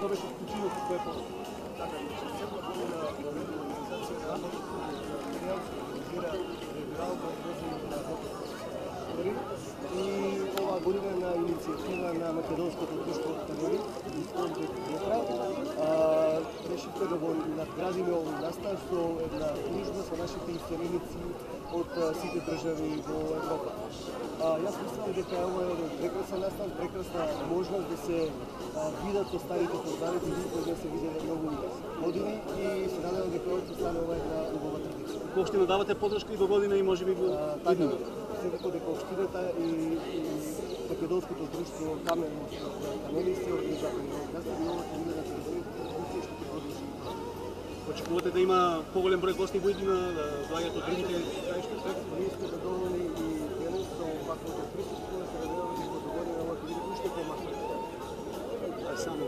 тоа беше вклученото кое е така, че цела година организација работи за материјал се организира регионално одвозење на мотори и оваа година на иницијатива на Македонското друштво од Канали и фондот ДЕПРА решивме да го надградиме овој настан со една дружба со нашите иселеници од сите држави во Европа. Јас мислам дека ова е еден прекрасен настан, прекрасна можност да се видат со старите познавици кои да се виделе многу години и се надевам дека ова ќе стане ова една убава традиција. Општина давате поддршка и до година и можеби во иднина. Секако дека општината и Македонското друштво Камен мост Канели се организатори на овој настан и ова ќе биде на традиција што ќе продолжи. Очекувате да има поголем број гости во иднина, да доаѓаат од другите краишта? Ние сме задоволни и денес со ваквото присуство, се надеваме дека до година ова ќе биде уште помасно. Само